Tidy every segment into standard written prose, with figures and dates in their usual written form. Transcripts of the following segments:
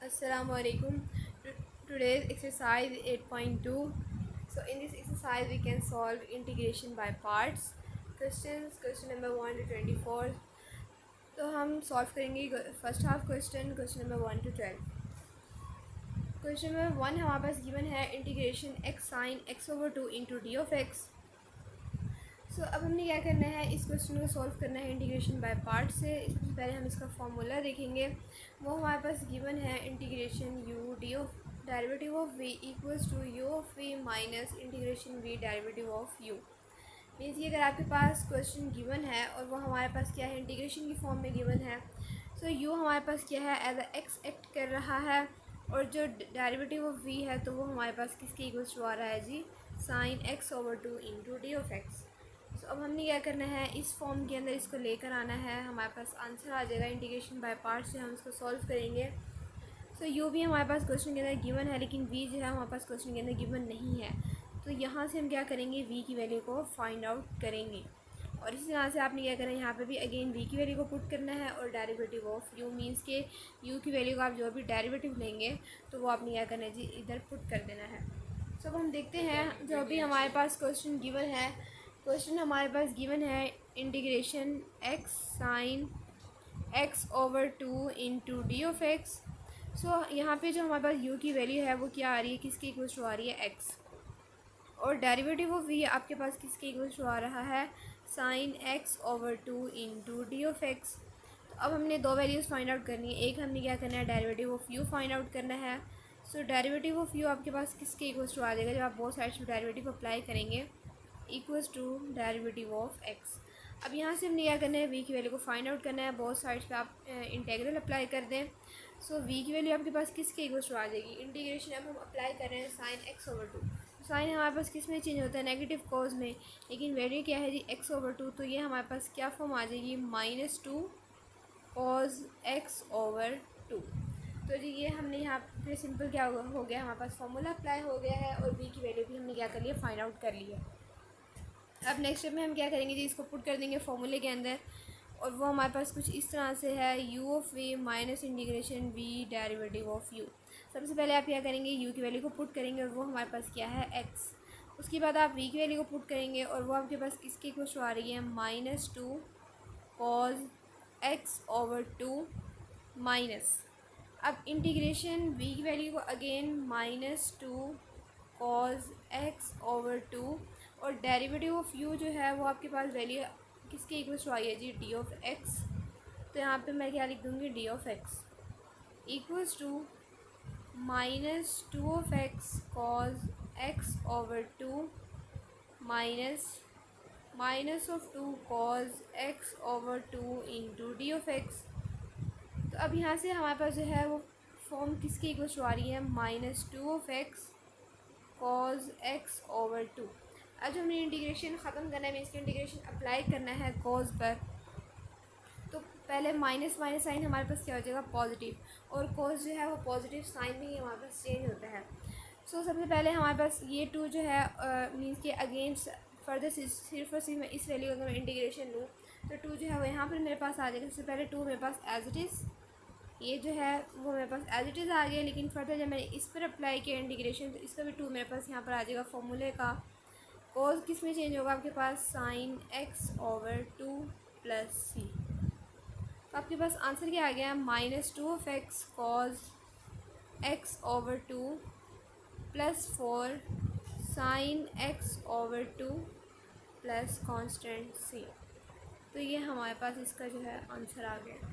Assalamualaikum. Today's exercise 8.2. So in this exercise we can solve integration by parts. Question number 1 to 24. तो हम solve करेंगे first half question number 1 to 12. Question number 1 हमारे पास given है integration x sine x over 2 into d of x. So अब हमने क्या करना है, इस क्वेश्चन को सॉल्व करना है इंटीग्रेशन बाय पार्ट से. इससे पहले हम इसका फॉर्मूला देखेंगे. वो हमारे पास गिवन है integration u d of derivative of v equals to u of v minus integration v derivative of u. Means कि अगर आपके पास क्वेश्चन गिवन है और वो हमारे पास क्या है, इंटीग्रेशन की फॉर्म में गिवन है, सो u हमारे पास क्या है, एज अ x एक्ट कर रहा है, और जो डेरिवेटिव ऑफ v है तो वो हमारे पास किसके इक्वल्स टू आ रहा है जी, sine x over 2 into d of x. तो अब हमने क्या करना है, इस फॉर्म के अंदर इसको लेकर आना है. हमारे पास आंसर आ जाएगा इंटीग्रेशन बाय पार्ट से. हम इसको सॉल्व करेंगे. सो यू भी हमारे पास क्वेश्चन के अंदर गिवन है, लेकिन वी जो है हमारे पास क्वेश्चन के अंदर गिवन नहीं है. तो यहाँ से हम क्या करेंगे, वी की वैल्यू को फाइंड आउट करेंगे. और इसी तरह से आपने क्या करना है, यहाँ पे भी अगेन वी की वैल्यू को पुट करना है और डेरिवेटिव ऑफ यू, मीन्स के यू की वैल्यू का आप जो भी डेरिवेटिव लेंगे तो वो आपने क्या करना है जी, इधर पुट कर देना है. सो अब हम देखते हैं जो भी हमारे पास क्वेश्चन गिवन है. क्वेश्चन हमारे पास गिवन है integration x sine x over 2 into d of x. So यहाँ पे जो हमारे पास u की वैल्यू है वो क्या आ रही है, किसके इक्वल टू आ रही है, x. और डेरिवेटिव ऑफ v आपके पास किसके इक्वल टू आ रहा है, sine x over 2 into d of x. तो अब हमने दो वैल्यूज़ फाइंड आउट करनी है. एक हमने क्या करना है, derivative of u find out करना है. सो डेरिवेटिव ऑफ u आपके पास किसके इक्वल टू आ जाएगा, जब आप बोथ साइड्स पे डेरिवेटिव अप्लाई करेंगे, equals to derivative of x. अब यहाँ से हमने क्या करना है, वी की वैल्यू को फाइंड आउट करना है. बोथ साइड्स पे आप इंटेग्रल अप्लाई कर दें. सो वी की वैल्यू आपके पास किसके इक्वल्स टू आ जाएगी, इंटीग्रेशन अब हम अप्लाई कर रहे हैं साइन एक्स ओवर 2. साइन हमारे पास किस में चेंज होता है, नेगेटिव कॉज में, लेकिन वैल्यू क्या है जी, एक्स ओवर 2. तो ये हमारे पास क्या फॉर्म आ जाएगी, -2 कॉज एक्स ओवर 2. तो जी ये हमने यहाँ पे सिंपल क्या हो गया, हमारे पास फॉर्मूला अप्लाई हो गया है और वी की वैल्यू भी हमने क्या कर लिया, फाइंड आउट कर लिया. अब नेक्स्ट स्टेप में हम क्या करेंगे जी, इसको पुट कर देंगे फॉर्मूले के अंदर, और वो हमारे पास कुछ इस तरह से है, u of v minus integration v derivative of u. सबसे पहले आप क्या करेंगे, u की वैल्यू को पुट करेंगे और वो हमारे पास क्या है, x. उसके बाद आप v की वैल्यू को पुट करेंगे और वो आपके पास किसकी कुछ आ रही है, -2 कॉज x ओवर 2 माइनस. अब इंटीग्रेशन v की वैल्यू को अगेन -2 कॉज x ओवर 2, और डेरिवेटिव ऑफ u जो है वो आपके पास वैल्यू किसके इक्वल टू आई है जी, डी ऑफ एक्स. तो यहाँ पे मैं क्या लिख दूँगी, d of x equals to -2 of x cos x over 2 minus of 2 cos x over 2 into d of x. तो अब यहाँ से हमारे पास जो है वो फॉर्म किसके इक्वल टू आ रही है, -2 of x cos x over 2. अब जो हमने इंटीग्रेशन ख़त्म करना है, इसका इंटीग्रेशन अप्लाई करना है कॉज पर, तो पहले माइनस साइन हमारे पास क्या हो जाएगा, पॉजिटिव, और कॉज जो है वो पॉजिटिव साइन में ही हमारे पास चेंज होता है. सो सबसे पहले हमारे पास ये 2 जो है मीन्स के अगेंस्ट फर्दर सिर्फ और सिर्फ मैं इस वैल्यू का अगर मैं इंटीग्रेशन लूँ तो 2 जो है वो यहाँ पर मेरे पास आ जाएगा. सबसे पहले 2 मेरे पास एज इट इज़, ये जो है वो मेरे पास एज इट इज़ आ गया, लेकिन फर्दर जब मैंने इस पर अप्लाई किया इंटीग्रेशन तो इसका भी 2 मेरे पास यहाँ पर आ जाएगा फॉर्मूले का. कॉज किस में चेंज होगा आपके पास, sine x over 2 plus C. तो आपके पास आंसर क्या आ गया, -2 of x cos x over 2 plus 4 sine x over 2 plus constant C. तो ये हमारे पास इसका जो है आंसर आ गया.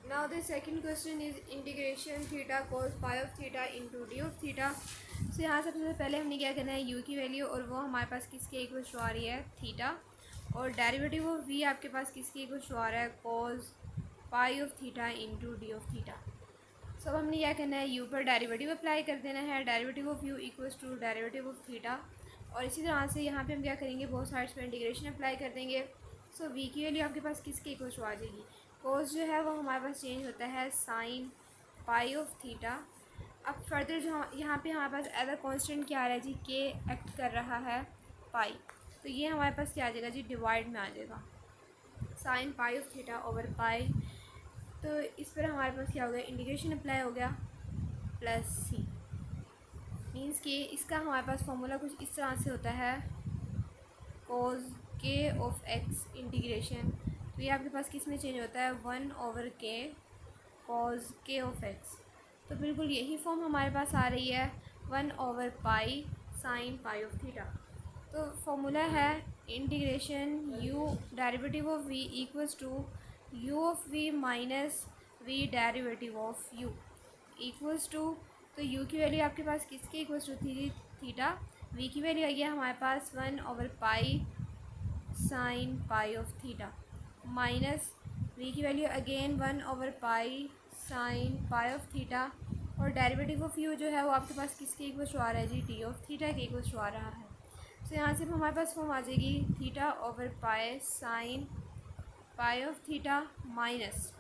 Now the second question is integration theta cos pi of theta into d of theta. So यहाँ सबसे पहले हमने क्या करना है, u की वैल्यू, और वो हमारे पास किसके इक्वल टू आ रही है, थीटा, और डेरिवेटिव ऑफ v आपके पास किसके इक्वल टू आ रहा है, cos pi of theta into d of theta. So अब हमने क्या करना है, u पर डेरिवेटिव अप्लाई कर देना है. Derivative of u equals to derivative of theta, और इसी तरह से यहाँ पे हम क्या करेंगे, बहुत साइड्स पर इंटीग्रेशन अप्लाई कर देंगे. सो v की वैल्यू आपके पास किसके इक्वल टू आ जाएगी, कोस जो है वो हमारे पास चेंज होता है साइन पाई ऑफ थीटा. अब फर्दर जो यहाँ पे हमारे पास एज अ कांस्टेंट क्या आ रहा है जी, के एक्ट कर रहा है पाई. तो ये हमारे पास क्या आ जाएगा जी, डिवाइड में आ जाएगा, sign pi of theta over पाई. तो इस पर हमारे पास क्या हो गया, इंटीग्रेशन अप्लाई हो गया. Plus c. मीन्स कि इसका हमारे पास फॉर्मूला कुछ इस तरह से होता है, कॉज के ऑफ एक्स इंटीग्रेशन। तो ये आपके पास किस में चेंज होता है, 1/k कॉज के ऑफ एक्स। तो बिल्कुल यही फॉर्म हमारे पास आ रही है, 1/पाई साइन पाई ऑफ थीटा। तो फॉर्मूला है integration u derivative of v equals to u of v minus v derivative of u equals to, तो u की वैल्यू आपके पास किसके इक्वल्स टू थी, थीटा। v की वैल्यू आई है हमारे पास 1/पाई sine pi of theta minus v की वैल्यू अगेन 1/पाई साइन पाई ऑफ थीटा, और डेरिवेटिव ऑफ u जो है वो आपके पास किसके इक्वल्स टू आ रहा है जी, टी ऑफ थीटा के इक्वल्स टू आ रहा है। तो यहाँ से हमारे पास फॉर्म आ जाएगी theta over pi sine pi of theta minus,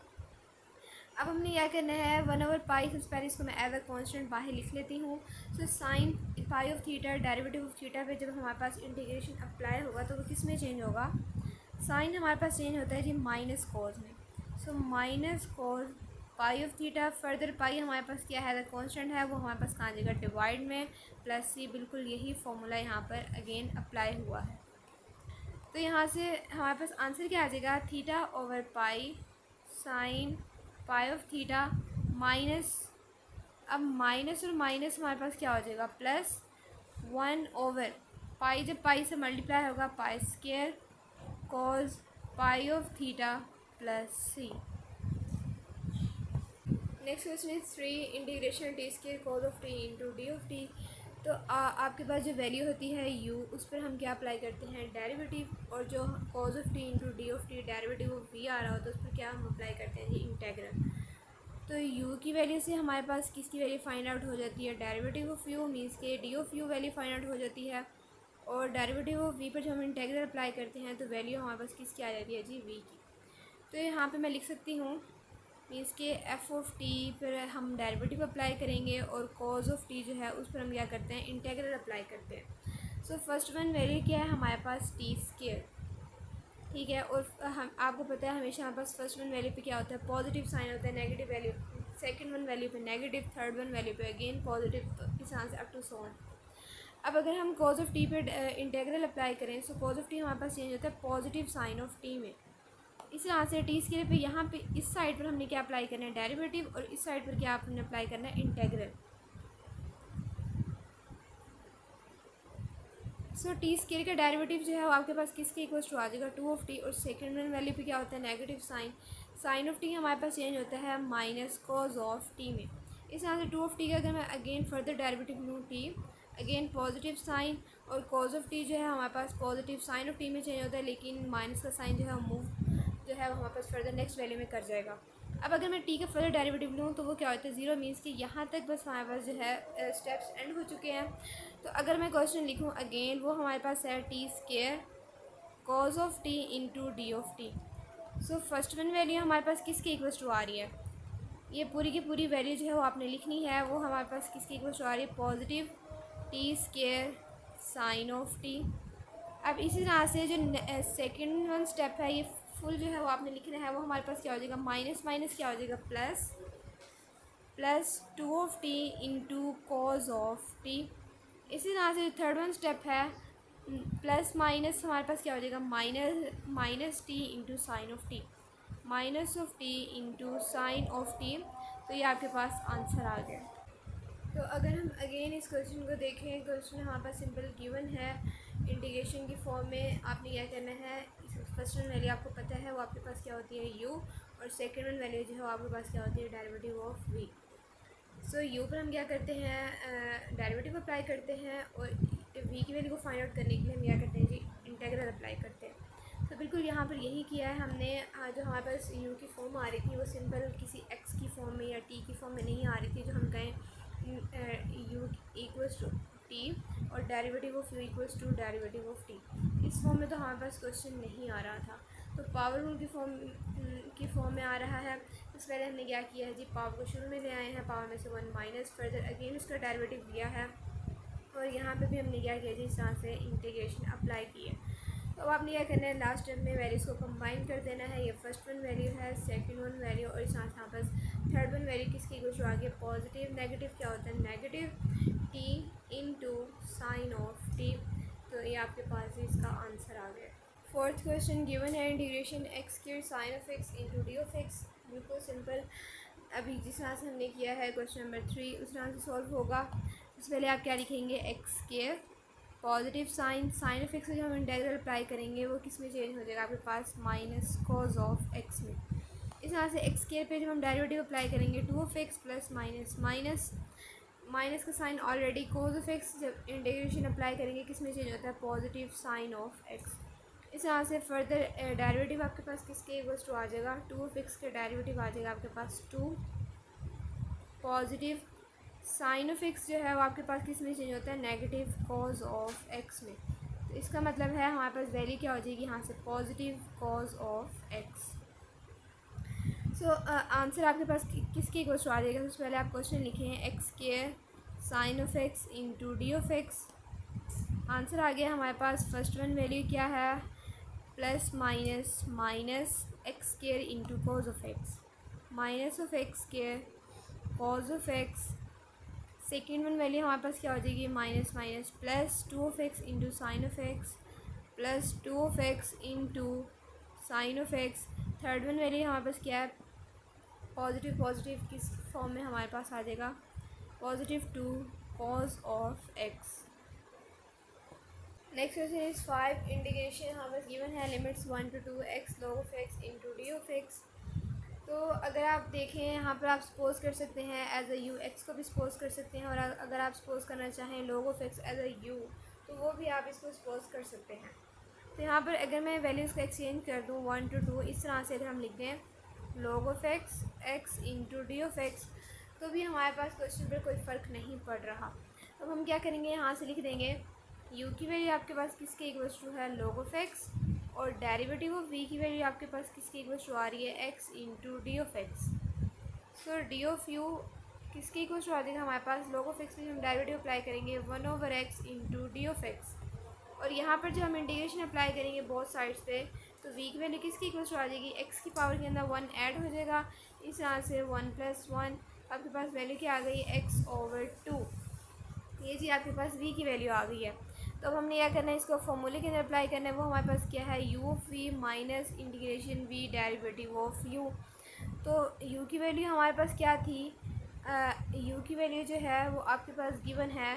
अब हमने क्या करना है, 1/पाई, सबसे पहले इसको मैं एज अ कॉन्स्टेंट बाहर लिख लेती हूँ। तो sign pi of theta derivative of theta पे जब हमारे पास इंटीग्रेशन अप्लाई होगा तो वो किस में चेंज होगा, साइन हमारे पास चेंज होता है जी माइनस कॉज में। So minus cos pi of theta, further pi हमारे पास क्या है, कांस्टेंट है, वो हमारे पास कहाँ आ जाएगा, डिवाइड में, प्लस सी। बिल्कुल यही फॉर्मूला यहाँ पर अगेन अप्लाई हुआ है। तो यहाँ से हमारे पास आंसर क्या आ जाएगा, theta over pi sine pi of theta minus, अब माइनस और माइनस हमारे पास क्या हो जाएगा, प्लस 1/पाई, जब पाई से मल्टीप्लाई होगा pi square cos pi of theta plus C. Next question is 3 integration t square cos of t into d of t. तो आपके पास जो वैल्यू होती है u, उस पर हम क्या अप्लाई करते हैं, डेरिवेटिव, और जो cause of t into d of T derivative of v आ रहा होता है उस पर क्या हम अप्लाई करते हैं जी, इंटेग्रल। तो u की वैल्यू से हमारे पास किसकी वैल्यू फाइंड आउट हो जाती है, डेरिवेटिव ऑफ u, मीन्स के D of u value find out हो जाती है, और डेरिवेटिव ऑफ v पर जब हम इंटेग्रल अप्लाई करते हैं तो वैल्यू हमारे पास किसकी आ जाती है जी, v की। तो यहाँ पे मैं लिख सकती हूँ, मीन्स के एफ ऑफ टी पर हम डेरिवेटिव अप्लाई करेंगे और कॉज ऑफ टी जो है उस पर हम क्या करते हैं, इंटेग्रल अप्लाई करते हैं। सो फर्स्ट वन वैल्यू क्या है हमारे पास, टी स्क्वायर, ठीक है। और हम आपको पता है हमेशा हमारे पास फर्स्ट वन वैल्यू पे क्या होता है, पॉजिटिव साइन होता है, negative value second one value पे नेगेटिव, थर्ड वन वैल्यू पे अगेन पॉजिटिव, तो इस तरह से अप टू सो ऑन। अब अगर हम कॉज ऑफ टी पे इंटेग्रल अप्लाई करें, सो कॉज ऑफ टी हमारे पास चेंज होता है पॉजिटिव साइन ऑफ टी में। इस तरह से टी स्क्वायर पे यहाँ पे इस साइड पर हमने क्या अप्लाई करना है, डेरिवेटिव, और इस साइड पर क्या आपने अप्लाई करना है, इंटेग्रल। सो टी स्क्वायर का डेरिवेटिव जो है वो आपके पास किसके इक्वल्स टू आ जाएगा, 2/t, और सेकंड वन वैल्यू पे क्या होता है, negative sine, sine of t हमारे पास चेंज होता है माइनस कॉज ऑफ टी में। इस तरह से 2/t का अगर मैं अगेन फर्दर डेरिवेटिव लूँ, टी अगेन पॉजिटिव साइन, और कॉज ऑफ टी जो है हमारे पास पॉजिटिव साइन ऑफ टी में चेंज होता है, लेकिन माइनस का साइन जो है मूव जो है वो हमारे पास फर्दर नेक्स्ट वैल्यू में कर जाएगा। अब अगर मैं टी का फर्दर डेरिवेटिव लूँ तो वो क्या होता है, 0, मीन्स कि यहाँ तक बस हमारे पास जो है स्टेप्स एंड हो चुके हैं। तो अगर मैं क्वेश्चन लिखूँ अगेन, वो हमारे पास है T square cos of t into d of T. So first one value हमारे पास किसके इक्वल्स टू आ रही है, ये पूरी की पूरी वैल्यू जो है वो आपने लिखनी है, वो हमारे पास किसके इक्वल्स टू आ रही है, positive T square sine of T. अब इसी तरह से जो सेकेंड वन स्टेप है, ये फुल जो है वो आपने लिखना है, वो हमारे पास क्या हो जाएगा, माइनस माइनस क्या हो जाएगा, plus, plus 2/t into cos of T. इसी तरह से थर्ड वन स्टेप है, प्लस माइनस हमारे पास क्या हो जाएगा, minus T into sine of T, minus of t into sine of t. तो ये आपके पास आंसर आ गया। तो अगर हम अगेन इस क्वेश्चन को देखें, क्वेश्चन हमारे पास सिंपल गिवन है इंटीग्रेशन की फॉर्म में। आपने क्या करना है, फर्स्ट वन वैल्यू आपको पता है वो आपके पास क्या होती है, u, और सेकंड वन वैल्यू जो है वो आपके पास क्या होती है, derivative of v। So u पर हम क्या करते हैं, डेरिवेटिव अप्लाई करते हैं, और v की वैल्यू को फाइंड आउट करने के लिए हम क्या करते हैं जी, इंटेग्रल अप्लाई करते हैं। तो बिल्कुल यहाँ पर यही किया है हमने। जो हमारे पास u की फॉर्म आ रही थी वो सिंपल किसी x की फॉर्म में या t की फॉर्म में नहीं आ रही थी, जो हम कहें u इक्वल्स टू t और derivative of u equals to derivative of t। इस फॉर्म में तो हमारे पास क्वेश्चन नहीं आ रहा था, तो पावर रूल की फॉर्म में आ रहा है। इससे पहले हमने क्या किया है जी, पावर को शुरू में ले आए हैं, पावर में से 1 माइनस, फर्दर अगेन उसका डेरिवेटिव लिया है, और यहाँ पे भी हमने क्या किया जी, इस तरह से इंटीग्रेशन अप्लाई की है। तो अब आपने क्या करना है, लास्ट स्टेप में वैल्यूज़ को कंबाइन कर देना है। ये फर्स्ट वन वैल्यू है, सेकंड वन वैल्यू, और इस तरह से यहाँ पर थर्ड वन वन वैल्यू किसकी इक्वल टू आ गया पॉजिटिव, नेगेटिव क्या होता है negative T into sine of t. तो ये आपके पास ही इसका आंसर आ गया। फोर्थ क्वेश्चन गिवन है integration x square sine of x into d of x. बिल्कुल सिंपल, अभी जिस तरह से हमने किया है क्वेश्चन नंबर 3 उस तरह से सॉल्व होगा। उससे पहले आप क्या लिखेंगे x square positive sine of x से जो हम इंटीग्रल अप्लाई करेंगे वो किस में चेंज हो जाएगा आपके पास माइनस कॉज ऑफ एक्स में। इस तरह से एक्स स्क्वायर पे जब हम डेरिवेटिव अप्लाई करेंगे two of x plus minus minus minus का sine already cos of x जब इंटीग्रेशन अप्लाई करेंगे किस में चेंज होता है पॉजिटिव साइन ऑफ एक्स। इस तरह से फर्दर डेरिवेटिव आपके पास किसके इक्वल्स टू आ जाएगा टू ऑफ एक्स के डेरिवेटिव आ जाएगा आपके पास two positive sine of x जो है वो आपके पास किस में चेंज होता है नेगेटिव कॉज ऑफ एक्स में। तो इसका मतलब है हमारे पास वैल्यू क्या हो जाएगी यहाँ से positive cause of x. So answer आपके पास किसके इक्वल टू आ जाएगा। सबसे पहले आप क्वेश्चन लिखे हैं x square sine of x into d of x. Answer आ गया हमारे पास फर्स्ट वन वैल्यू क्या है plus minus minus x square into cos of x minus of x square cos of x. Second one value हमारे पास क्या हो जाएगी minus minus plus two of x into sine of x plus two of x into sine of x. Third one value हमारे पास क्या है positive positive किस फॉर्म में हमारे पास आ जाएगा positive two cos of x. Next question is 5 integration यहाँ पर गिवन है limits 1 to 2 x log of x into d of x. तो अगर आप देखें यहाँ पर आप सपोज कर सकते हैं एज अ यू एक्स को भी सपोज कर सकते हैं और अगर आप सपोज करना चाहें log of x as a u तो वो भी आप इसको सपोज कर सकते हैं। तो यहाँ पर अगर मैं वैल्यूज़ को एक्सचेंज कर दूँ 1 to 2 इस तरह से अगर हम लिख दें log of x x into d of x तो भी हमारे पास क्वेश्चन पर कोई फ़र्क नहीं पड़ रहा। अब हम क्या करेंगे यहाँ से लिख देंगे यू की वैल्यू आपके पास किसके इक्वल्स टू है लॉग ऑफ एक्स और डेरिवेटिव ऑफ वी की वैल्यू आपके पास किसके इक्वल्स टू आ रही है x into d of x. So D of you किसके इक्वल्स टू आ जाएगा हमारे पास लॉग ऑफ एक्स में हम डेरिवेटिव अप्लाई करेंगे 1/x into d of x और यहाँ पर जब हम इंटीग्रेशन अप्लाई करेंगे बोथ साइड्स पे तो वी की वैल्यू किसकी इक्वल्स टू आ जाएगी एक्स की पावर के अंदर 1 ऐड हो जाएगा। इस तरह से 1 + 1 आपके पास वैल्यू क्या आ गई x/2। ये जी आपके पास v की वैल्यू आ गई है। तो अब हमने क्या करना है इसको फॉर्मूले के अंदर अप्लाई करना है वो हमारे पास क्या है u of v minus integration v derivative of u। तो u की वैल्यू हमारे पास क्या थी u की वैल्यू जो है वो आपके पास गिवन है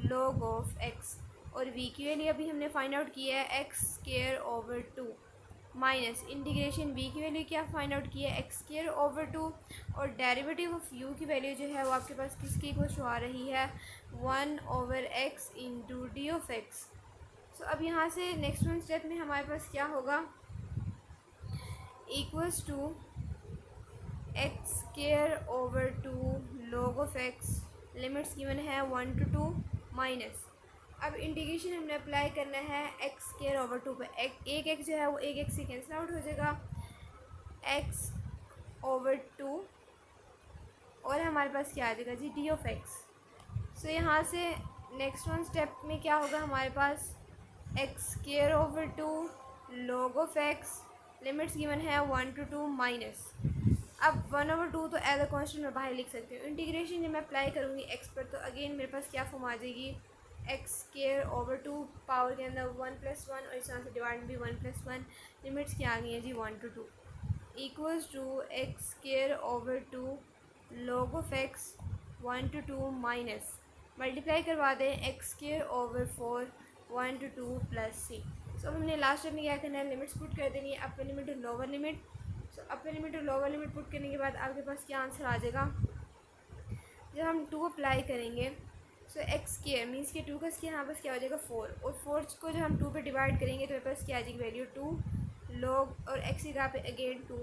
log ऑफ x और v की वैल्यू अभी हमने फाइंड आउट किया है x² माइनस इंटीग्रेशन v की वैल्यू क्या फाइंड आउट की है x² और डेरिवेटिव ऑफ u की वैल्यू जो है वो आपके पास किसकी इक्वल आ रही है 1/x into d of x. So अब यहाँ से नेक्स्ट वन स्टेप में हमारे पास क्या होगा equals to x² log of x limits given है 1 to 2 माइनस अब इंटीग्रेशन हमने अप्लाई करना है x² पे एक x जो है वो एक x से कैंसिल आउट हो जाएगा x/2 और हमारे पास क्या आ जाएगा जी डी ऑफ एक्स। सो यहाँ से नेक्स्ट वन स्टेप में क्या होगा हमारे पास x² log of x limits given है 1 to 2 माइनस अब 1/2 तो एज अ कॉन्स्टेंट मैं बाहर लिख सकती हूँ। इंटीग्रेशन जब मैं अप्लाई करूँगी x पर तो अगेन मेरे पास क्या फॉर्म आ जाएगी x² पावर के अंदर 1 + 1 और इस तरह से डिवाइड भी 1 + 1 लिमिट्स क्या आ गई हैं जी 1 to 2 equals to x² log of x 1 to 2 minus multiply करवा दें x²/4 1 to 2 + c। सो हमने लास्ट टाइम में क्या करना है लिमिट्स पुट कर देनी है अपर लिमिट और लोअर लिमिट। सो अपर लिमिट और लोअर लिमिट पुट करने के बाद आपके पास क्या आंसर आ जाएगा जब हम 2 अप्लाई करेंगे। सो x² मीन्स कि 2 का स्क्वायर यहाँ पास क्या हो जाएगा 4 और 4 को जब हम 2 पे डिवाइड करेंगे तो मेरे पास क्या आ जाएगी वैल्यू 2 log और x की जगह पे अगेन 2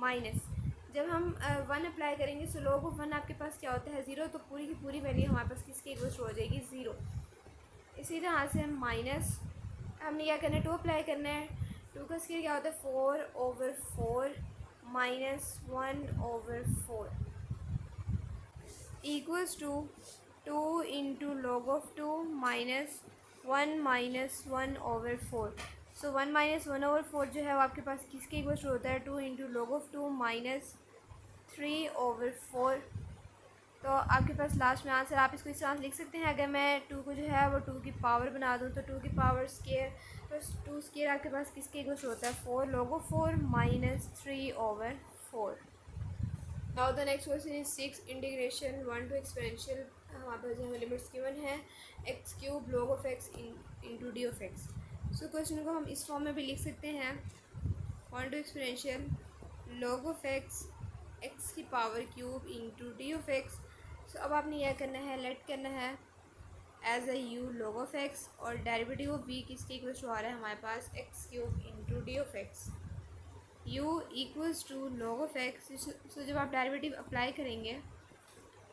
माइनस जब हम 1 अप्लाई करेंगे सो log ऑफ 1 आपके पास क्या होता है 0 तो पूरी की पूरी वैल्यू हमारे पास किसके इक्वल हो जाएगी 0। इसी तरह से हम माइनस हमने क्या करना है 2 अप्लाई करना है 2 का स्क्वायर क्या होता है 4/4 minus 1/4 equals to 2 into log of 2 minus 1 minus 1/4। So 1 minus 1/4 जो है वो आपके पास किसके इक्वल होता है 2 इंटू log ऑफ 2 माइनस 3/4। तो आपके पास लास्ट में आंसर, आप इसको इस तरह लिख सकते हैं। अगर मैं 2 को जो है वो 2 की पावर बना दूँ तो 2 की पावर स्केयर, तो 2 स्केयर आपके पास किसके इक्वल होता है, 4 log of 4 minus 3/4। Now the next question is 6 integration 1 to exponential. हमारे पास जो है लिमिट्स गिवन है, x³ log of x into d of x. So question को हम इस फॉर्म में भी लिख सकते हैं, 1 to exponential log of x x³ into d of x. So अब आपने यह करना है, लेट करना है as a u log of x, और डेरिवेटिव ऑफ v किसके इक्वल आ रहा है हमारे पास, x³ into d of x. u equals to log of x। So जब आप डेरिवेटिव अप्लाई करेंगे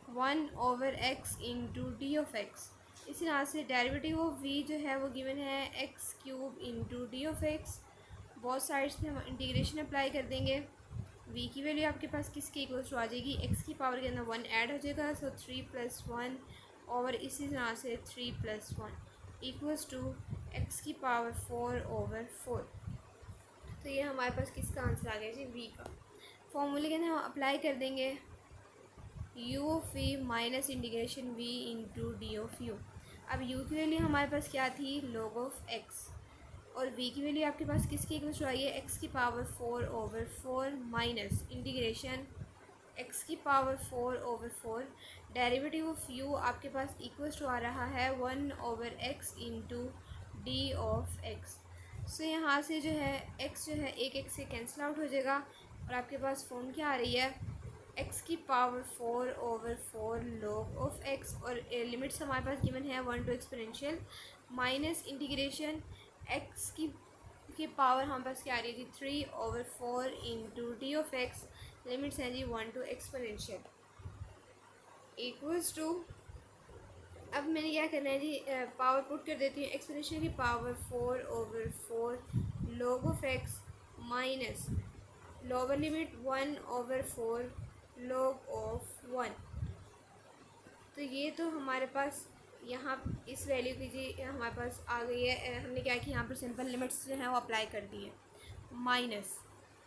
1/x into d of x, इसी तरह से डेरिवेटिव ऑफ v जो है वो गिवन है x³ into d of x. बहुत साइड्स में हम इंटीग्रेशन अप्लाई कर देंगे, v की वैल्यू आपके पास किसके इक्वल टू आ जाएगी, x की पावर के अंदर 1 ऐड हो जाएगा, सो 3 + 1, और इसी तरह से 3 + 1 इक्वल्स टू x की पावर 4/4। तो ये हमारे पास किसका आंसर आ गया जी, v का। फॉर्मूले के अंदर हम अप्लाई कर देंगे u of v minus integration v into d of u। अब u की वैल्यू हमारे पास क्या थी, log of x, और v की वैल्यू आपके पास किसके इक्वल टू आई है, x की पावर 4/4 माइनस इंटीग्रेशन x की पावर 4/4। डेरिवेटिव ऑफ u आपके पास इक्वल टू आ रहा है 1/x into d of x. So यहाँ से जो है x जो है एक x से कैंसिल आउट हो जाएगा, और आपके पास फॉर्म क्या आ रही है, x की पावर 4/4 log ऑफ x, और लिमिट्स हमारे पास गिवन है 1 to exponential minus integration x की पावर हमारे पास क्या आ रही है जी, 3/4 into d of x. Limits हैं जी 1 टू एक्सपोनेंशियल इक्वल्स टू, अब मैंने क्या करना है जी, पावर पुट कर देती हूँ, एक्सपोनेंशियल की power 4/4 log of x minus lower limit 1/4 log of 1। तो ये तो हमारे पास यहाँ इस वैल्यू की जी हमारे पास आ गई है। हमने क्या कि यहाँ पर सिंपल लिमिट्स जो हैं वो अप्लाई कर दी है, माइनस।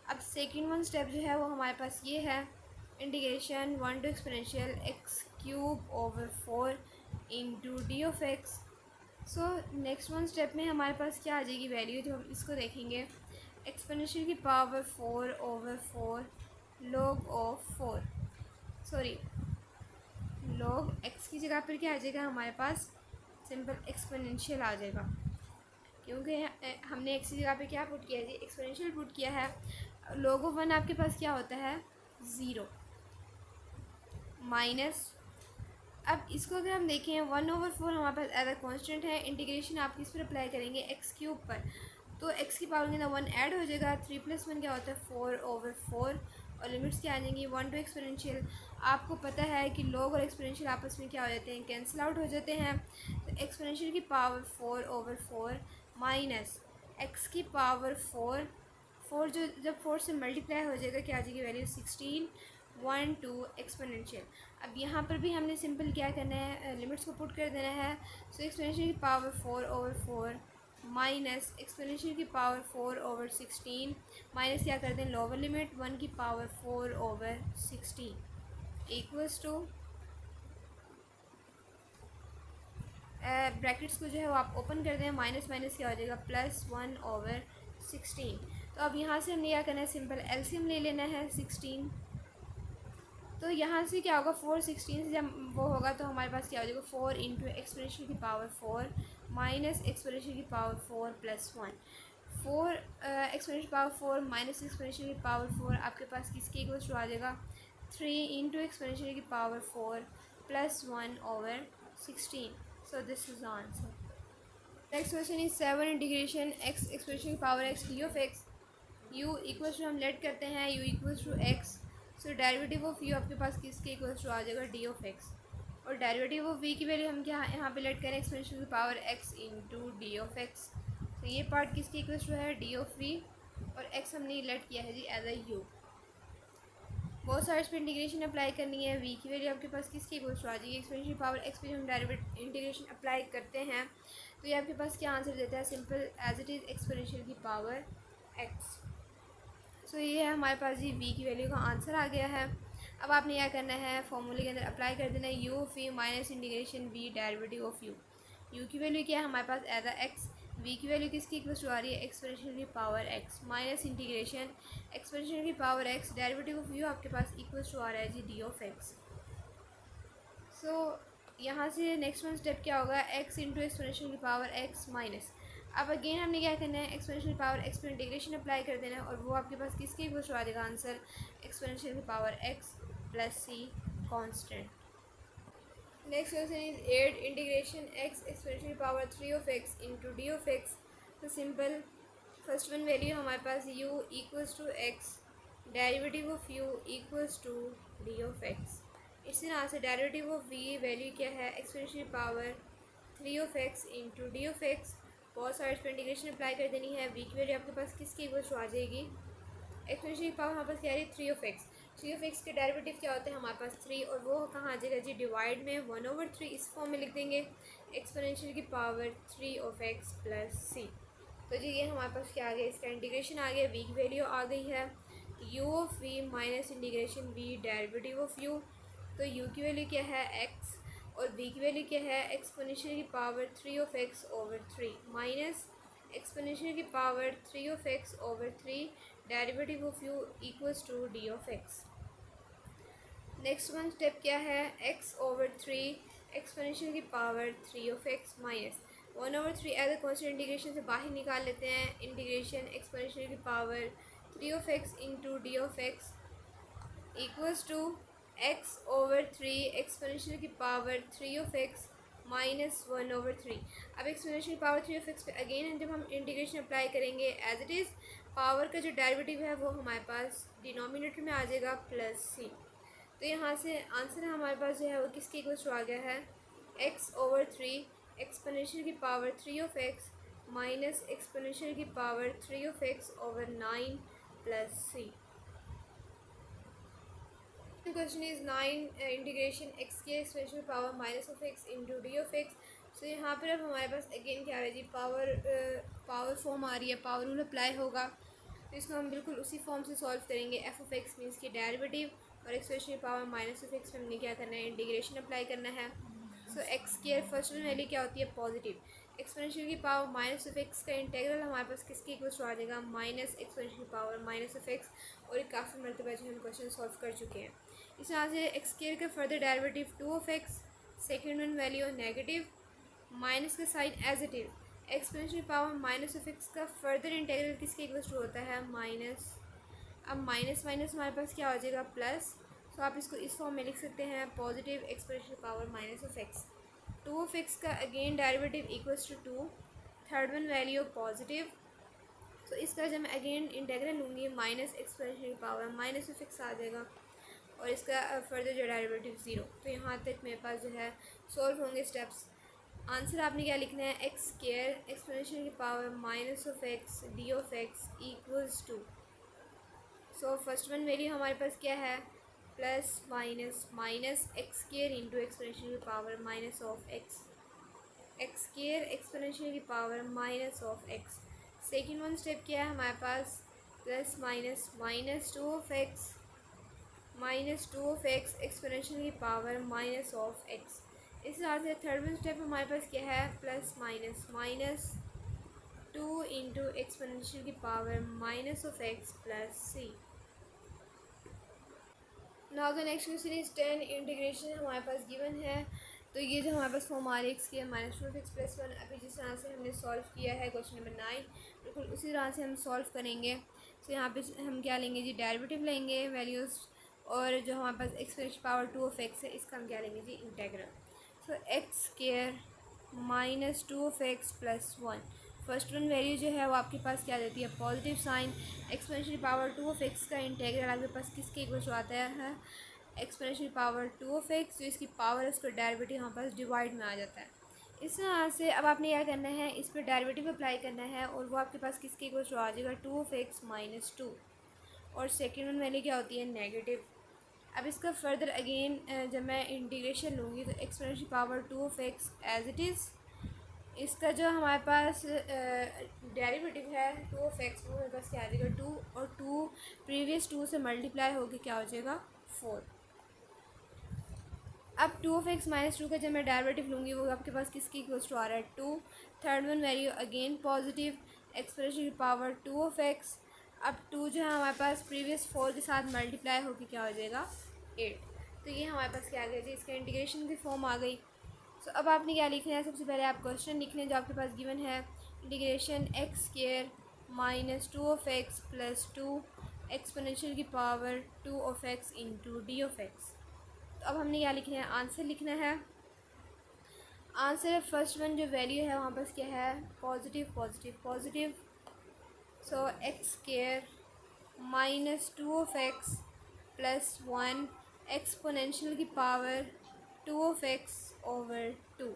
अब सेकंड वन स्टेप जो है वो हमारे पास ये है, integration 1 to exponential x³/4 into d of x. So next one step में हमारे पास क्या आ जाएगी वैल्यू, जो हम इसको देखेंगे, एक्सपोनेंशियल की power 4/4 log of 4, sorry log x की जगह पर क्या आ जाएगा हमारे पास, सिंपल एक्सपोनेंशियल आ जाएगा, क्योंकि हमने x की जगह पे क्या पुट किया है जी, एक्सपोनेंशियल पुट किया है। log ऑफ 1 आपके पास क्या होता है, 0 माइनस। अब इसको अगर हम देखें 1/4 हमारे पास एज अ कॉन्स्टेंट है, इंटीग्रेशन आप किस पर अप्लाई करेंगे, x³ पर, तो x की पावर के अंदर 1 ऐड हो जाएगा, 3 + 1 क्या होता है 4/4, और लिमिट्स क्या आ जाएंगी 1 टू एक्सपोनेंशियल। आपको पता है कि लॉग और एक्सपोनेंशियल आपस में क्या हो जाते हैं, कैंसिल आउट हो जाते हैं। तो एक्सपोनेंशियल की पावर 4/4 माइनस x की पावर 4 जो जब 4 से मल्टीप्लाई हो जाएगा क्या आ जाएगी वैल्यू 16, 1 टू एक्सपोनेंशियल। अब यहाँ पर भी हमने सिंपल क्या करना है, लिमिट्स को पुट कर देना है। सो एक्सपोनेंशियल की पावर 4/4 माइनस एक्सपोनेंशियल की पावर 4/16, माइनस क्या कर दें लोअर लिमिट 1 की पावर 4/16 इक्वल्स टू, ब्रैकेट्स को जो है वो आप ओपन कर दें, माइनस माइनस क्या हो जाएगा +1/16। तो अब यहाँ से हमने क्या करना है, सिंपल एलसीएम ले लेना है 16। तो यहाँ से क्या होगा 4/16 से जब वो होगा तो हमारे पास क्या हो जाएगा 4 इंटू एक्सपोनेंशियल की पावर 4 माइनस एक्सपोनेंशियल की power 4 + 1। 4 exponential power 4 minus exponential की पावर 4 आपके पास किसके इक्वल्स टू आ जाएगा 3 इंटू एक्सपोनेंशियल की power 4 + 1/16। So this is answer. Next question is 7 integration x exponential की power x d of x. u equals to हम लेट करते हैं u equals to x। So derivative of u आपके पास किसके इक्वल्स टू आ जाएगा डी ऑफ एक्स, और डेरिवेटिव ऑफ v की वैल्यू हम क्या यहाँ पे लेट करें एक्सपोनेंशियल की power x into d of x. तो ये पार्ट किसके इक्वल्स टू है डी ऑफ v, और x हमने लेट किया है जी एज अ u। बहुत साइड्स पे इंटीग्रेशन अप्लाई करनी है, v की वैल्यू आपके पास किसके इक्वल्स टू आ जाएगी एक्सपोनेंशियल पावर x पे हम डेरिवेटिव इंटीग्रेशन अप्लाई करते हैं तो ये आपके पास क्या आंसर देता है, simple as it is exponential की पावर x। सो ये है हमारे पास जी v की वैल्यू का आंसर आ गया है। अब आपने क्या करना है, फॉर्मूले के अंदर अप्लाई कर देना है u of v minus integration v derivative of u. U की वैल्यू क्या है हमारे पास एज अ एक्स, वी की वैल्यू किसकी इक्वल टू आ रही है एक्सपोनेंशियल की power x minus integration exponential की power x derivative of u आपके पास इक्वल टू आ रहा है जी डी ऑफ एक्स। सो यहाँ से नेक्स्ट वन स्टेप क्या होगा, एक्स इंटू एक्सपोनेंशियल की पावर एक्स माइनस। अब अगेन हमने क्या करना है, एक्सपोनेंशियल पावर एक्स पर इंटीग्रेशन अप्लाई कर देना है और वो आपके पास किसके इक्वल टू आ जाएगा आंसर, एक्सपोनेंशियल की power x plus C constant. Next question is 8 integration x exponential power 3 of x into d of x. तो सिंपल, फर्स्ट वन वैल्यू हमारे पास u equals to x, derivative of u equals to d of x. इसी तरह से derivative of v value क्या है exponential power 3 of x into d of x. बहुत सारे पर इंटीग्रेशन अप्लाई कर देनी है, v की वैल्यू आपके पास किसकी इक्वल्स टू आ जाएगी, एक्सपोनेंशियल पावर हमारे पास क्या है 3 ऑफ एक्स। 3 ऑफ एक्स के डेरिवेटिव क्या होते हैं हमारे पास 3, और वो कहाँ आ जाएगा जी डिवाइड में 1/3 इस फॉर्म में लिख देंगे, एक्सपोनेंशियल की power 3 of x plus C. तो जी ये हमारे पास क्या आ गया, इसका इंटीग्रेशन आ गया, वी की वैल्यू आ गई है u of v minus integration v derivative of u. तो यू की वैल्यू क्या है एक्स और वी की वैल्यू क्या है एक्सपोनेंशियल की power 3 of x over 3 minus exponential की power 3 of x over 3 derivative of u equals to d of x. Next one step क्या है, एक्स ओवर 3 एक्सपोनेंशियल की power 3 of x minus 1/3 as a constant integration से बाहर निकाल लेते हैं, integration exponential की power 3 of x into d of x equals to x over 3 exponential की पावर 3 ऑफ एक्स माइनस 1/3। अब एक्सपोनेंशियल पावर 3 ऑफ एक्स पे अगेन जब हम इंटीग्रेशन अप्लाई करेंगे एज इट इज़, पावर का जो डेरिवेटिव है वो हमारे पास डिनोमिनेटर में आ जाएगा प्लस सी। तो यहाँ से आंसर हमारे पास जो है वो किसके इक्वल टू आ गया है, एक्स ओवर 3 एक्सपोनेंशियल की power 3 of x minus exponential की power 3 of x over 9 plus C. Question is 9 integration x की exponential power minus of x into d of x. So यहाँ पर अब हमारे पास अगेन क्या आ रहा है जी, पावर फॉर्म आ रही है, पावर रूल अप्लाई होगा। तो इसको हम बिल्कुल उसी फॉर्म से सॉल्व करेंगे, एफ ऑफ एक्स मीन्स की डेरिवेटिव और exponential power minus of x में हमने क्या करना है, इंटीग्रेशन अप्लाई करना है। सो एक्स की फर्स्ट वैल्यू क्या होती है पॉजिटिव, एक्सपोनेंशियल की पावर माइनस ऑफ एक्स का इंटीग्रल हमारे पास किसके इक्वल टू आ जाएगा, minus exponential power minus of x. और ये काफ़ी मरतबा जो हम क्वेश्चन सॉल्व कर चुके हैं। इस तरह से एक्स स्क्वायर का further derivative 2 of x, second one value negative, minus का sine as it is, exponential power minus of x का फर्दर इंटीग्रल किसके इक्वल टू होता है माइनस। अब माइनस माइनस हमारे पास क्या हो जाएगा प्लस। तो आप इसको इस फॉर्म में लिख सकते हैं, positive exponential power minus of x 2 of x का again derivative equals to 2, third one value positive. तो इसका जब मैं अगेन इंटीग्रल लूँगी minus exponential power minus of x आ जाएगा और इसका फर्दर जो डेरिवेटिव 0। तो यहाँ तक मेरे पास जो है सॉल्व होंगे स्टेप्स। आंसर आपने क्या लिखना है, एक्स स्क्वायर एक्सपोनेंशियल की power minus of x d of x equals to. So first one value हमारे पास क्या है, plus minus minus x square into exponential की power minus of x, x square exponential की power minus of x. Second one step क्या है हमारे पास, plus minus minus 2 of x minus 2 of x exponential की पावर माइनस ऑफ एक्स। इस तरह से थर्ड वन स्टेप हमारे पास क्या है, plus minus minus 2 into exponential की power minus of x plus c. Now the next question is 10 integration हमारे पास गिवन है। तो ये जो हमारे पास फॉर्म आ रही है एक्स की माइनस 2 एक्स प्लस 1, अभी जिस तरह से हमने सॉल्व किया है क्वेश्चन नंबर 9, बिल्कुल उसी तरह से हम सॉल्व करेंगे। तो यहाँ पे हम क्या लेंगे जी, डेरिवेटिव लेंगे वैल्यूज़, और जो हमारे पास एक्सपोनेंशियल पावर 2 ऑफ एक्स है इसका हम क्या लेंगे जी integral. So x square minus 2 of x plus 1, first one value जो है वो आपके पास क्या देती है positive sign, exponential power 2 of x का इंटीग्रल आपके पास किसके इक्वल टू आता है, एक्सपोनेंशियल पावर 2 ऑफ एक्स, जो इसकी पावर है उसका डेरिवेटिव हमारे पास डिवाइड में आ जाता है। इस तरह से अब आपने क्या करना है, इस पर डेरिवेटिव अप्लाई करना है और वो आपके पास किसके इक्वल टू आ जाएगा 2 ऑफ एक्स माइनस 2, और सेकेंड वन वैल्यू क्या होती है नेगेटिव। अब इसका फर्दर अगेन जब मैं इंटीग्रेशन लूँगी तो exponential power 2 of x as it is, इसका जो हमारे पास डेरिवेटिव है 2 ऑफ एक्स, वो मेरे पास क्या आ जाएगा 2, और 2 प्रीवियस 2 से मल्टीप्लाई होकर क्या हो जाएगा 4। अब 2 of x माइनस 2 का जब मैं डेरिवेटिव लूँगी वो आपके पास किसकी इक्वल्स टू आ रहा है 2। Third one value again positive, expression की पावर 2 of x। अब 2 जो है हमारे पास प्रीवियस 4 के साथ मल्टीप्लाई होकर क्या हो जाएगा 8। तो ये हमारे पास क्या आ गया जी, इसका इंटीग्रेशन की फॉर्म आ गई। सो अब आपने क्या लिखना है, सबसे पहले आप क्वेश्चन लिख लें जो आपके पास गिवन है, integration x square minus 2 of x plus 2 exponential की power 2 of x into d(x)। तो अब हमने क्या लिखना है, आंसर लिखना है। आंसर फर्स्ट वन जो वैल्यू है वहाँ पर क्या है, positive positive positive. So x square minus 2 of x plus 1 exponential की पावर 2 of x ओवर 2।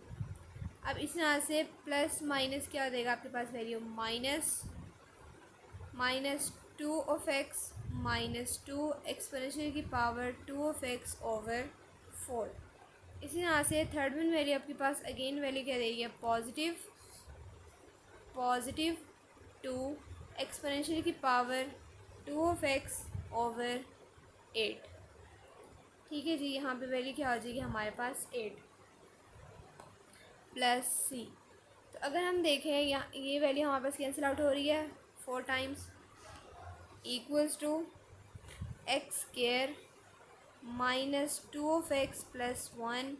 अब इस तरह से प्लस माइनस क्या हो जाएगा आपके पास value minus 2 of x minus 2 exponential की पावर 2 of x ओवर 4। इसी तरह से थर्ड वन वैल्यू आपके पास अगेन वैल्यू क्या दे रही है, पॉजिटिव पॉजिटिव 2 एक्सपोनेंशियल की पावर 2 of x ओवर 8। ठीक है जी, यहाँ पे वैल्यू क्या हो जाएगी हमारे पास 8 प्लस सी। तो अगर हम देखें यहाँ ये वैल्यू हमारे पास कैंसिल आउट हो रही है 4 times equals to x square minus 2 of x plus 1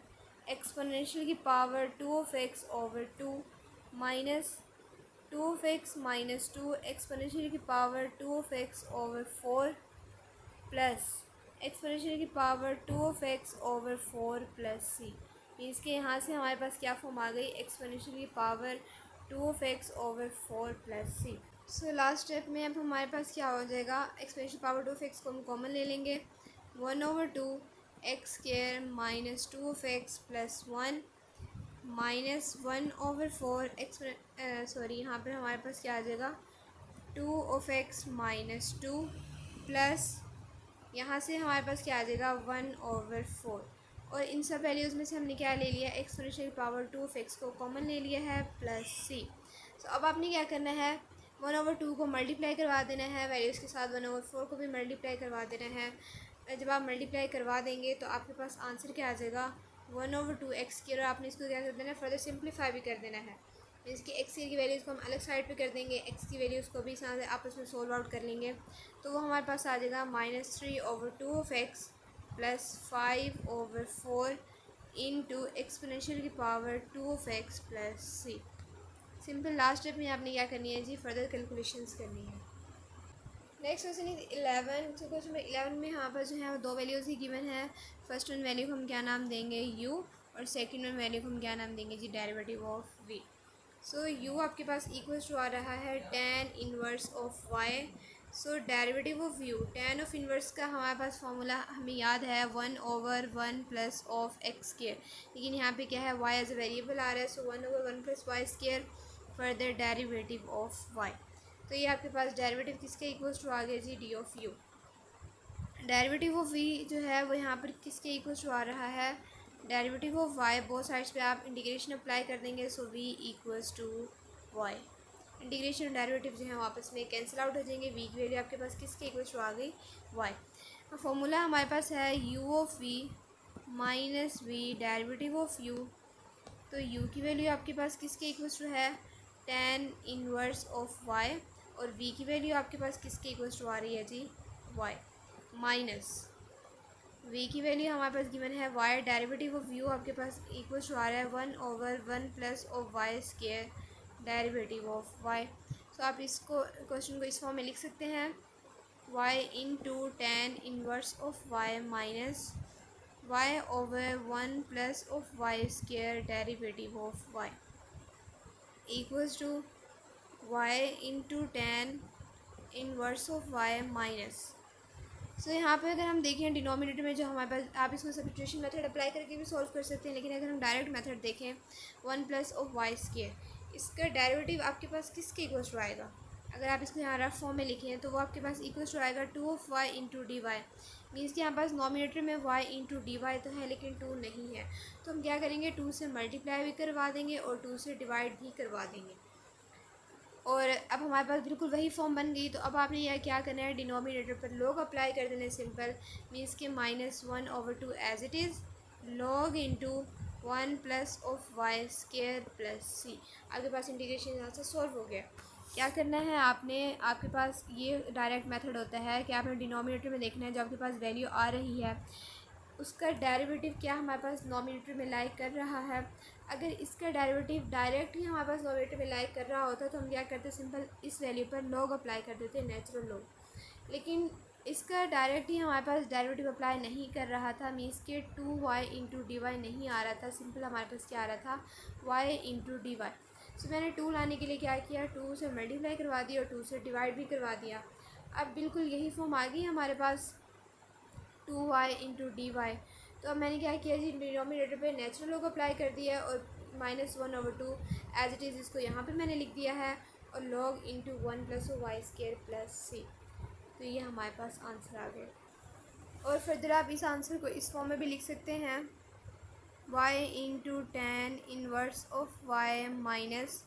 exponential की power 2 of x over 2 minus 2 of x minus 2 exponential की power 2 of x over 4 plus exponential की power 2 of x over 4 plus c. Means के यहाँ से हमारे पास क्या form आ गई, एक्सपोनेंशियल की power 2 of x over 4 plus C. So last step में अब हमारे पास क्या हो जाएगा, एक्सपोनेंशियल पावर 2 of x को हम कॉमन ले लेंगे, 1/2 x square minus 2 of x plus 1 minus 1/4 x, sorry यहाँ पर हमारे पास क्या आ जाएगा 2 of x माइनस 2 प्लस यहाँ से हमारे पास क्या आ जाएगा 1/4। और इन सब वैल्यूज़ में से हमने क्या ले लिया, एक्सपोनेंशियल पावर 2 of x को कॉमन ले लिया है प्लस सी। तो अब आपने क्या करना है, 1/2 को मल्टीप्लाई करवा देना है वैल्यूज़ के साथ, 1/4 को भी मल्टीप्लाई करवा देना है। जब आप मल्टीप्लाई करवा देंगे तो आपके पास आंसर क्या आ जाएगा 1/2 एक्स की। और आपने इसको क्या कर देना है, फर्दर सिंप्लीफाई भी कर देना है। इसकी एक्स की वैल्यूज़ को हम अलग साइड पे कर देंगे, एक्स की वैल्यूज़ को भी इस तरह से आपस में सोल्व आउट कर लेंगे। तो वो हमारे पास आ जाएगा -3/2 of x plus 5/4 into exponential की power 2 of x plus c. Simple last step में आपने क्या करनी है जी, फर्दर कैलकुलेशंस करनी है। Next question is 11। तो क्वेश्चन नंबर 11 में यहाँ पर जो है वो दो वैल्यूज़ ही गिवन है। फर्स्ट वन वैल्यू को हम क्या नाम देंगे u, और सेकंड वन वैल्यू को हम क्या नाम देंगे जी, derivative of v। So u आपके पास इक्वल्स टू आ रहा है tan inverse of y। So derivative of u, tan of inverse का हमारे पास फार्मूला हमें याद है 1/1 प्लस ऑफ एक्स स्क्वायर, लेकिन यहाँ पे क्या है y एज ए वेरिएबल आ रहा है। So 1/1 plus y square further derivative of y। तो ये आपके पास डेरिवेटिव किसके इक्वल्स टू आ गया जी, d of u. Derivative of v जो है वो यहाँ पर किसके इक्वल्स टू आ रहा है, derivative of y। Both sides पे आप इंटीग्रेशन अप्लाई कर देंगे, so v equals to y। Integration derivative जो है वापस में कैंसिल आउट हो जाएंगे, v की वैल्यू आपके पास किसके इक्वल्स टू आ गई, y। फॉर्मूला हमारे पास है u of v minus v derivative of u। तो u की वैल्यू आपके पास किसके इक्वल्स टू है, tan इनवर्स ऑफ y। और v की वैल्यू आपके पास किसके इक्वल्स टू आ रही है जी, y माइनस v की वैल्यू हमारे पास गिवन है y। डेरिवेटिव ऑफ u आपके पास इक्वल्स टू आ रहा है 1/1 plus of y square derivative of y। So आप इसको क्वेश्चन को इस फॉर्म में लिख सकते हैं, y into tan inverse of y minus y/1 plus of y square derivative of y equals to y into tan inverse of y minus. So यहाँ पे अगर हम देखें डिनोमिनेटर में जो हमारे पास, आप इसको सब्स्टिट्यूशन मेथड अप्लाई करके भी सॉल्व कर सकते हैं, लेकिन अगर हम डायरेक्ट मेथड देखें 1 प्लस ऑफ वाई स्क्वायर, इसका डेरिवेटिव आपके पास किसके इक्वल्स टू आएगा, अगर आप इसको यहाँ रफ फॉर्म में लिखें तो वो आपके पास इक्वल्स टू आएगा 2 of y into d y. Means कि यहाँ पास नोमिनेटर में y इंटू डी वाई तो है लेकिन 2 नहीं है, तो हम क्या करेंगे 2 से मल्टीप्लाई भी करवा देंगे और 2 से डिवाइड भी करवा देंगे। और अब हमारे पास बिल्कुल वही फॉर्म बन गई। तो अब आपने यह क्या करना है, डिनोमिनेटर पर लोग अप्लाई कर देना सिंपल, मीन्स के -1/2 as it is log into 1+y² plus c. आपके पास इंटीग्रेशन यहाँ से सॉल्व हो गया। क्या करना है आपने, आपके पास ये डायरेक्ट मेथड होता है कि आपने डिनोमिनेटर में देखना है जो आपके पास वैल्यू आ रही है उसका डेरिवेटिव क्या हमारे पास नोमिनेटर में लाई कर रहा है। अगर इसका डेरिवेटिव डायरेक्ट ही हमारे पास नोमिनेटर में लाई कर रहा होता तो हम क्या करते, सिंपल इस वैल्यू पर लॉग अप्लाई कर देते, नेचुरल लॉग। लेकिन इसका डायरेक्ट ही हमारे पास डेरिवेटिव अप्लाई नहीं कर रहा था, मीन्स के 2y इंटू डी वाई नहीं आ रहा था, सिंपल हमारे पास क्या आ रहा था y इंटू डी वाई। सो मैंने 2 लाने के लिए क्या किया, 2 से मल्टीप्लाई करवा दिया और 2 से डिवाइड भी करवा दिया। अब बिल्कुल यही फॉर्म आ गई हमारे पास 2y इंटू डी वाई। तो अब मैंने क्या किया जी, डिनोमिनेटर पे नेचुरल लॉग अप्लाई कर दिया और -1/2 एज इट इज़ इसको यहाँ पे मैंने लिख दिया है और log into 1+y² plus C. तो ये हमारे पास आंसर आ गया। और फर्दर आप इस आंसर को इस फॉर्म में भी लिख सकते हैं, y into tan inverse of y minus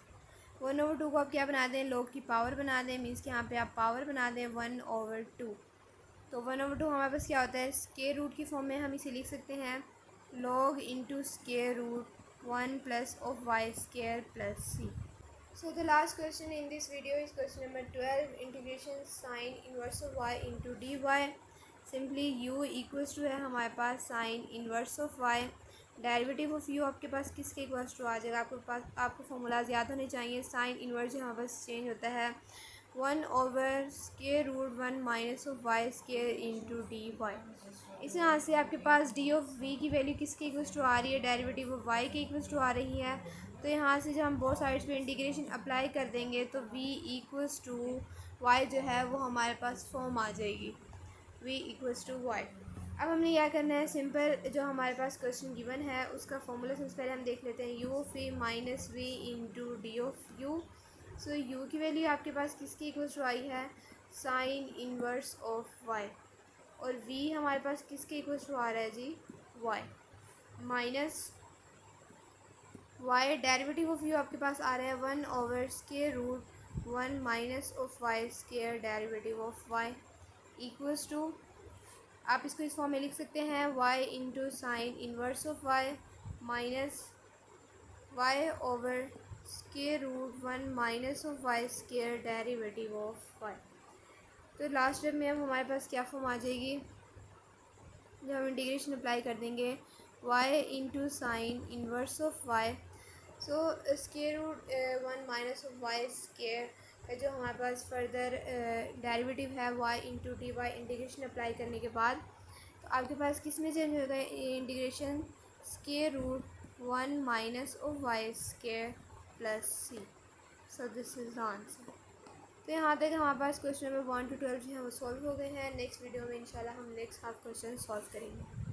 1/2 को आप क्या बना दें, log की पावर बना दें, मीन्स कि यहाँ पे आप पावर बना दें 1/2। तो 1/2 हमारे पास क्या होता है, स्क्वायर रूट की फॉर्म में हम इसे लिख सकते हैं log into square root 1+y² plus C. So the last question in this video is question number 12, integration sin inverse of y into dy। Simply u equals to है हमारे पास sine inverse of y, derivative of u आपके पास किसके equals to आ जाएगा, आपको formulas याद होने चाहिए। साइन इन्वर्स यहाँ पास चेंज होता है 1/√1 minus of y² into d y. इस यहाँ से आपके पास डी ऑफ v की वैल्यू किसके इक्वल्स टू आ रही है, डेरिवेटिव ऑफ y के इक्वल्स टू आ रही है। तो यहाँ से जब हम बोथ साइड्स पे इंटीग्रेशन अप्लाई कर देंगे तो v इक्वल्स टू y जो है वो हमारे पास फॉर्म आ जाएगी, v इक्वल्स टू y। अब हमने क्या करना है, सिंपल जो हमारे पास क्वेश्चन गिवन है उसका फॉर्मूला सबसे पहले हम देख लेते हैं, u of v minus v into d of u। So u की वैल्यू आपके पास किसकी इक्वल्स टू आई है, साइन इन्वर्स ऑफ y, और v हमारे पास किसके इक्वल्स टू आ रहा है जी, y minus y, derivative of u आपके पास आ रहा है 1/√1 minus of y² derivative of y equals to, आप इसको इस फॉर्म में लिख सकते हैं y into sine inverse of y minus y/√1 minus of y² derivative of y। तो लास्ट स्टेप में अब हमारे पास क्या फॉर्म आ जाएगी, जब हम इंटीग्रेशन अप्लाई कर देंगे y into sine inverse of y। So √1 minus of y² का जो हमारे पास फर्दर डेरिवेटिव है y into d y, integration apply करने के बाद तो आपके पास किस में चेंज होगा integration, √1 minus of y² plus C. So this is the answer. तो यहाँ तक हमारे पास क्वेश्चन नंबर 1 to 12 जो है वो सॉल्व हो गए हैं। नेक्स्ट वीडियो में इंशाल्लाह हम नेक्स्ट हाफ क्वेश्चन सॉल्व करेंगे।